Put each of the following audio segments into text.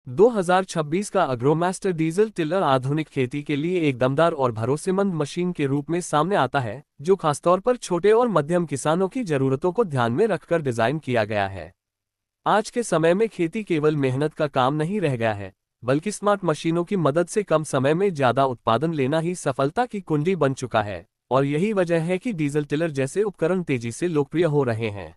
2026 का अग्रोमास्टर diesel tiller आधुनिक खेती के लिए एक दमदार और भरोसेमंद मशीन के रूप में सामने आता है, जो खासतौर पर छोटे और मध्यम किसानों की जरूरतों को ध्यान में रखकर डिजाइन किया गया है। आज के समय में खेती केवल मेहनत का काम नहीं रह गया है, बल्कि स्मार्ट मशीनों की मदद से कम समय में ज्यादा उत्पादन लेना ही सफलता की कुंजी बन चुका है। और यही वजह है कि डीजल टिलर जैसे उपकरण तेजी से लोकप्रिय हो रहे हैं।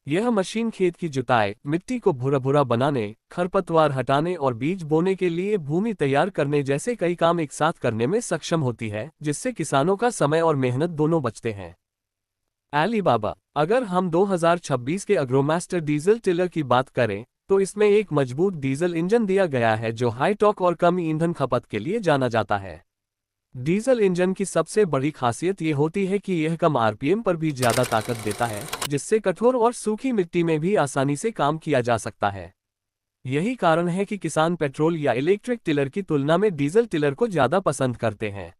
यह मशीन खेत की जुताई, मिट्टी को भुरा भुरा बनाने, खरपतवार हटाने और बीज बोने के लिए भूमि तैयार करने जैसे कई काम एक साथ करने में सक्षम होती है, जिससे किसानों का समय और मेहनत दोनों बचते हैं। एलीबाबा, अगर हम 2026 के अग्रोमास्टर डीजल टिलर की बात करें, तो इसमें एक मजबूत डीजल इंजन दिया गया है जो हाई टॉर्क और कम ईंधन खपत के लिए जाना जाता है। डीजल इंजन की सबसे बड़ी खासियत ये होती है कि यह कम आरपीएम पर भी ज्यादा ताकत देता है, जिससे कठोर और सूखी मिट्टी में भी आसानी से काम किया जा सकता है। यही कारण है कि किसान पेट्रोल या इलेक्ट्रिक टिलर की तुलना में डीजल टिलर को ज्यादा पसंद करते हैं।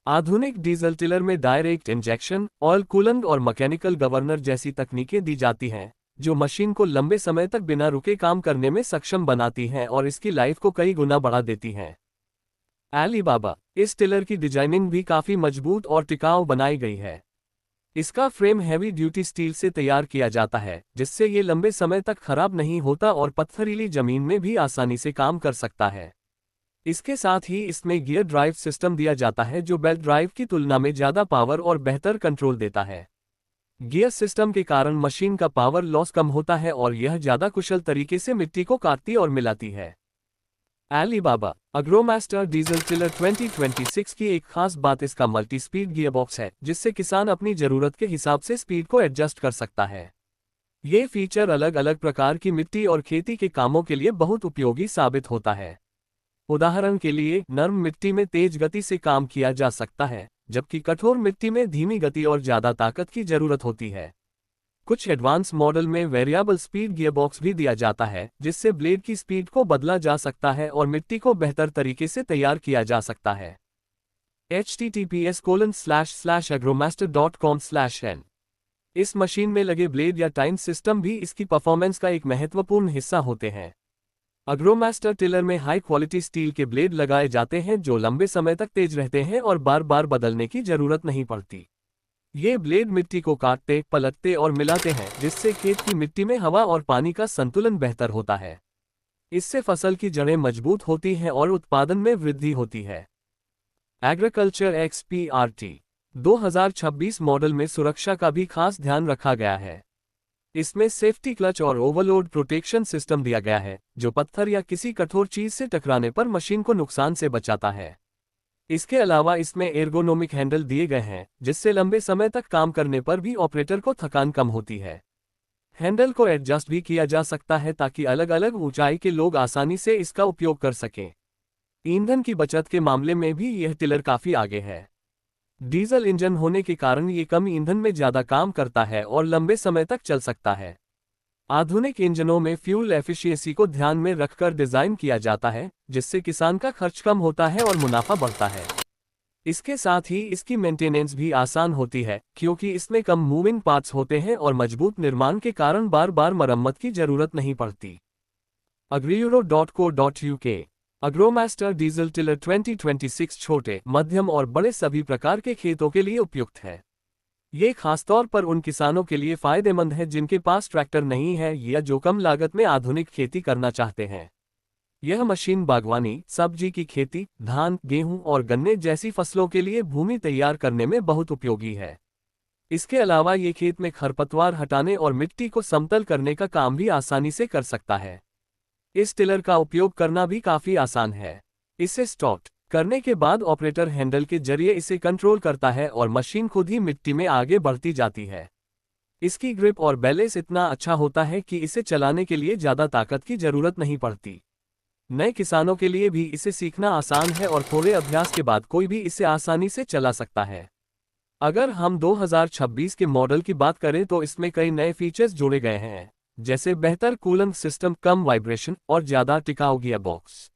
आधुनिक डीजल टिलर में डायरेक्ट इंजेक्शन, ऑयल कूलेंट और मैकेनिकल गवर्नर जैसी तकनीकें दी जाती हैं, जो मशीन को लंबे समय तक बिना रुके काम करने में सक्षम बनाती हैं और इसकी लाइफ को कई गुना बढ़ा देती हैं। एलीबाबा, इस टिलर की डिजाइनिंग भी काफी मजबूत और टिकाऊ बनाई गई है। इसका फ्रेम हैवी ड्यूटी स्टील से तैयार किया जाता है, जिससे ये लंबे समय तक खराब नहीं होता और पत्थरीली जमीन में भी आसानी से काम कर सकता है। इसके साथ ही इसमें गियर ड्राइव सिस्टम दिया जाता है, जो बेल्ट ड्राइव की तुलना में ज्यादा पावर और बेहतर कंट्रोल देता है। गियर सिस्टम के कारण मशीन का पावर लॉस कम होता है और यह ज्यादा कुशल तरीके से मिट्टी को काटती और मिलाती है। एलीबाबा, अग्रोमास्टर डीजल टिलर 2026 की एक खास बात इसका मल्टी स्पीड गियरबॉक्स है, जिससे किसान अपनी जरूरत के हिसाब से स्पीड को एडजस्ट कर सकता है। ये फीचर अलग अलग प्रकार की मिट्टी और खेती के कामों के लिए बहुत उपयोगी साबित होता है। उदाहरण के लिए, नर्म मिट्टी में तेज गति से काम किया जा सकता है, जबकि कठोर मिट्टी में धीमी गति और ज्यादा ताकत की जरूरत होती है। कुछ एडवांस मॉडल में वेरिएबल स्पीड गियरबॉक्स भी दिया जाता है, जिससे ब्लेड की स्पीड को बदला जा सकता है और मिट्टी को बेहतर तरीके से तैयार किया जा सकता है। https://agromaster.com/n इस मशीन में लगे ब्लेड या टाइम सिस्टम भी इसकी परफॉर्मेंस का एक महत्वपूर्ण हिस्सा होते हैं। अग्रोमास्टर टिलर में हाई क्वालिटी स्टील के ब्लेड लगाए जाते हैं, जो लंबे समय तक तेज रहते हैं और बार बार बदलने की जरूरत नहीं पड़ती। ये ब्लेड मिट्टी को काटते, पलटते और मिलाते हैं, जिससे खेत की मिट्टी में हवा और पानी का संतुलन बेहतर होता है। इससे फसल की जड़ें मजबूत होती हैं और उत्पादन में वृद्धि होती है। एग्रीकल्चर XPRT 2026 मॉडल में सुरक्षा का भी खास ध्यान रखा गया है। इसमें सेफ्टी क्लच और ओवरलोड प्रोटेक्शन सिस्टम दिया गया है, जो पत्थर या किसी कठोर चीज से टकराने पर मशीन को नुकसान से बचाता है। इसके अलावा इसमें एर्गोनोमिक हैंडल दिए गए हैं, जिससे लंबे समय तक काम करने पर भी ऑपरेटर को थकान कम होती है। हैंडल को एडजस्ट भी किया जा सकता है ताकि अलग अलग ऊंचाई के लोग आसानी से इसका उपयोग कर सकें। ईंधन की बचत के मामले में भी यह टिलर काफी आगे है। डीजल इंजन होने के कारण ये कम ईंधन में ज्यादा काम करता है और लंबे समय तक चल सकता है। आधुनिक इंजनों में फ्यूल एफिशिएंसी को ध्यान में रखकर डिजाइन किया जाता है, जिससे किसान का खर्च कम होता है और मुनाफा बढ़ता है। इसके साथ ही इसकी मेंटेनेंस भी आसान होती है, क्योंकि इसमें कम मूविंग पार्ट्स होते हैं और मजबूत निर्माण के कारण बार बार मरम्मत की जरूरत नहीं पड़ती। agriuro.co.uk अग्रोमास्टर डीजल टिलर 2026 छोटे, मध्यम और बड़े सभी प्रकार के खेतों के लिए उपयुक्त है। ये खासतौर पर उन किसानों के लिए फायदेमंद है जिनके पास ट्रैक्टर नहीं है या जो कम लागत में आधुनिक खेती करना चाहते हैं। यह मशीन बागवानी, सब्जी की खेती, धान, गेहूं और गन्ने जैसी फसलों के लिए भूमि तैयार करने में बहुत उपयोगी है। इसके अलावा ये खेत में खरपतवार हटाने और मिट्टी को समतल करने का काम भी आसानी से कर सकता है। इस टिलर का उपयोग करना भी काफी आसान है। इसे स्टार्ट करने के बाद ऑपरेटर हैंडल के जरिए इसे कंट्रोल करता है और मशीन खुद ही मिट्टी में आगे बढ़ती जाती है। इसकी ग्रिप और बैलेंस इतना अच्छा होता है कि इसे चलाने के लिए ज्यादा ताकत की जरूरत नहीं पड़ती। नए किसानों के लिए भी इसे सीखना आसान है और थोड़े अभ्यास के बाद कोई भी इसे आसानी से चला सकता है। अगर हम 2026 के मॉडल की बात करें तो इसमें कई नए फीचर्स जोड़े गए हैं, जैसे बेहतर कूलेंट सिस्टम, कम वाइब्रेशन और ज्यादा टिकाऊ गियरबॉक्स।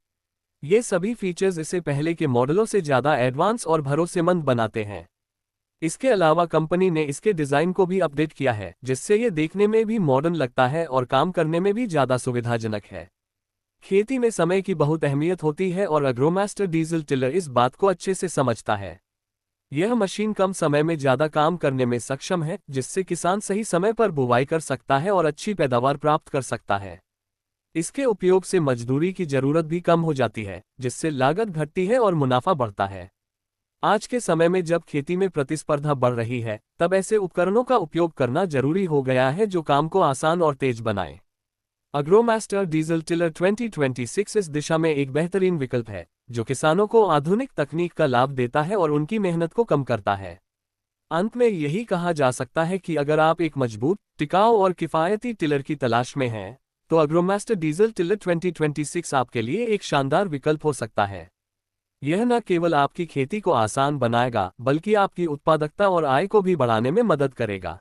ये सभी फीचर्स इसे पहले के मॉडलों से ज्यादा एडवांस और भरोसेमंद बनाते हैं। इसके अलावा कंपनी ने इसके डिजाइन को भी अपडेट किया है, जिससे ये देखने में भी मॉडर्न लगता है और काम करने में भी ज्यादा सुविधाजनक है। खेती में समय की बहुत अहमियत होती है और एग्रोमास्टर डीजल टिलर इस बात को अच्छे से समझता है। यह मशीन कम समय में ज़्यादा काम करने में सक्षम है, जिससे किसान सही समय पर बुवाई कर सकता है और अच्छी पैदावार प्राप्त कर सकता है। इसके उपयोग से मजदूरी की जरूरत भी कम हो जाती है, जिससे लागत घटती है और मुनाफा बढ़ता है। आज के समय में जब खेती में प्रतिस्पर्धा बढ़ रही है, तब ऐसे उपकरणों का उपयोग करना जरूरी हो गया है जो काम को आसान और तेज बनाए। अग्रोमास्टर डीजल टिलर 2026 इस दिशा में एक बेहतरीन विकल्प है, जो किसानों को आधुनिक तकनीक का लाभ देता है और उनकी मेहनत को कम करता है। अंत में यही कहा जा सकता है कि अगर आप एक मजबूत, टिकाऊ और किफ़ायती टिलर की तलाश में हैं, तो अग्रोमास्टर डीजल टिलर 2026 आपके लिए एक शानदार विकल्प हो सकता है। यह न केवल आपकी खेती को आसान बनाएगा, बल्कि आपकी उत्पादकता और आय को भी बढ़ाने में मदद करेगा।